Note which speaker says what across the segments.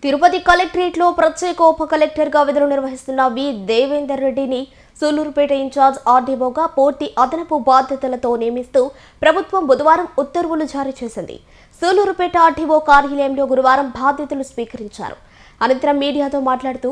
Speaker 1: తిరుపతి కలెక్టరేట్లో ప్రత్యేక ఉప కలెక్టర్గా విధులు నిర్వహిస్తున్న వి దేవేందర్ రెడ్డిని సూలూరుపేట ఇన్ఛార్జ్ ఆర్డీఓగా పూర్తి అదనపు బాధ్యతలతో నియమిస్తూ ప్రభుత్వం బుధవారం ఉత్తర్వులు జారీ చేసింది. సూలూరుపేట ఆర్డీఓ కార్యాలయంలో గురువారం బాధ్యతలు స్వీకరించారు. అనంతరం మీడియాతో మాట్లాడుతూ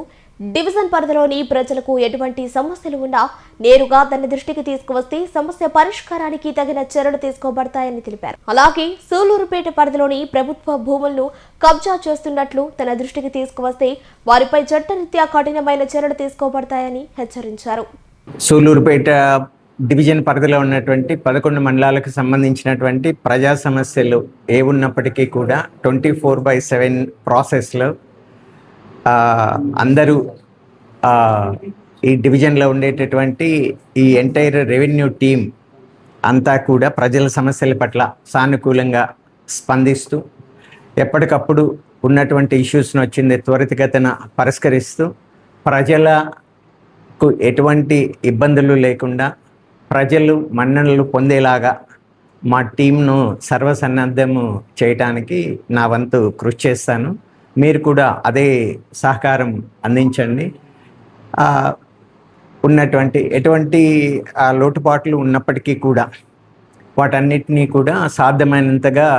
Speaker 1: డివిజన్ పరిధిలోని ప్రజలకు ఎటువంటి సమస్యలు ఉన్నా నేరుగా తన దృష్టికి తీసుకువస్తే సమస్య పరిష్కారానికి తగిన చర్యలు తీసుకోబడతాయని తెలిపారు. అలాగే సూలూరుపేట పరిధిలోని ప్రభుత్వ భూములను కబ్జా చేస్తున్నట్లు తన దృష్టికి తీసుకువస్తే వారిపై చట్టరీత్యా కఠినమైన చర్యలు తీసుకోబడతాయని హెచ్చరించారు.
Speaker 2: సూలూరుపేట డివిజన్ పరిధిలో ఉన్నటువంటి 11 మండలాలకు సంబంధించినటువంటి ప్రజా సమస్యలు ఏ ఉన్నప్పటికీ కూడా 24/7 ప్రాసెస్లో అందరూ ఈ డివిజన్లో ఉండేటటువంటి ఈ ఎంటైర్ రెవెన్యూ టీం అంతా కూడా ప్రజల సమస్యల పట్ల సానుకూలంగా స్పందిస్తూ ఎప్పటికప్పుడు ఉన్నటువంటి ఇష్యూస్ను వచ్చింది త్వరితగతిన పరిష్కరిస్తూ ప్రజలకు ఎటువంటి ఇబ్బందులు లేకుండా ప్రజలు మన్ననలు పొందేలాగా మా టీంను సర్వసన్నద్ధము చేయటానికి నా వంతు కృషి చేస్తాను. మీరు కూడా అదే సహకారం అందించండి. ఉన్నటువంటి ఎటువంటి లోటుపాట్లు ఉన్నప్పటికీ కూడా వాటన్నిటినీ కూడా సాధ్యమైనంతగా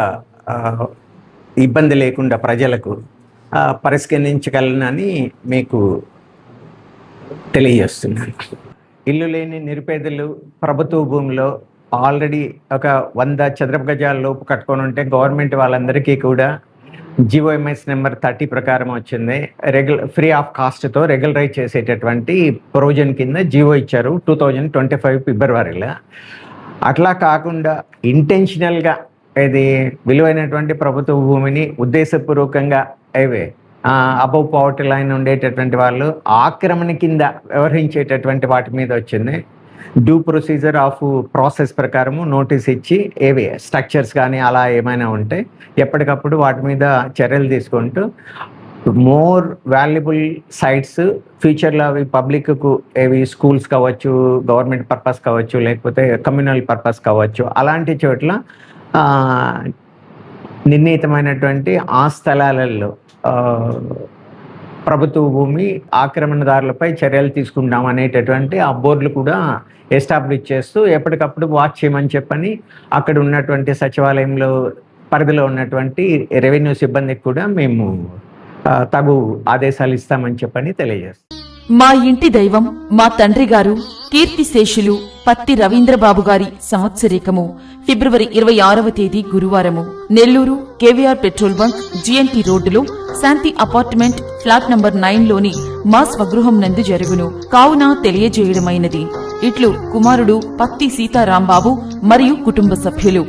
Speaker 2: ఇబ్బంది లేకుండా ప్రజలకు పరిష్కరించగలనని మీకు తెలియజేస్తున్నాను. ఇల్లు లేని నిరుపేదలు ప్రభుత్వ భూమిలో ఆల్రెడీ ఒక 100 చదరపు గజాల లోపు కట్టుకొని ఉంటే గవర్నమెంట్ వాళ్ళందరికీ కూడా జీఓఎంఎస్ నెంబర్ 30 ప్రకారం వచ్చింది. ఫ్రీ ఆఫ్ కాస్ట్తో రెగ్యులరైజ్ చేసేటటువంటి ప్రొవిజన్ కింద జీవో ఇచ్చారు 2025 ఫిబ్రవరిలో. అట్లా కాకుండా ఇంటెన్షనల్గా ఇది విలువైనటువంటి ప్రభుత్వ భూమిని ఉద్దేశపూర్వకంగా అబవ్ పవర్టీ లైన్ ఉండేటటువంటి వాళ్ళు ఆక్రమణ కింద వ్యవహరించేటటువంటి వాటి మీద వచ్చింది. డ్యూ ప్రొసీజర్ ఆఫ్ ప్రాసెస్ ప్రకారము నోటీస్ ఇచ్చి స్ట్రక్చర్స్ కానీ అలా ఏమైనా ఉంటే ఎప్పటికప్పుడు వాటి మీద చర్యలు తీసుకుంటూ మోర్ వాల్యుబుల్ సైట్స్ ఫ్యూచర్లో అవి పబ్లిక్కు స్కూల్స్ కావచ్చు, గవర్నమెంట్ పర్పస్ కావచ్చు, లేకపోతే కమ్యూనల్ పర్పస్ కావచ్చు, అలాంటి చోట్ల నిర్ణీతమైనటువంటి ఆ స్థలాలలో ప్రభుత్వ భూమి ఆక్రమణదారులపై చర్యలు తీసుకుంటాం అనేటటువంటి ఆ బోర్డులు కూడా ఎస్టాబ్లిష్ చేస్తూ ఎప్పటికప్పుడు వాచ్ చేయమని చెప్పని అక్కడ ఉన్నటువంటి సచివాలయంలో పరిధిలో ఉన్నటువంటి రెవెన్యూ సిబ్బందికి కూడా మేము తగు ఆదేశాలు ఇస్తామని చెప్పని తెలియజేస్తాం.
Speaker 3: మా ఇంటి దైవం మా తండ్రి గారు కీర్తిశేషులు పత్తి రవీంద్రబాబు గారి సంవత్సరీకము ఫిబ్రవరి 26వ తేదీ గురువారము Nellore KVR petrol bunk GNT రోడ్డులో శాంతి అపార్ట్మెంట్ ఫ్లాట్ నంబర్ 9లోని మా స్వగృహం నందు జరుగును కావున తెలియజేయడమైనది. ఇట్లు కుమారుడు పత్తి సీతారాంబాబు మరియు కుటుంబ సభ్యులు.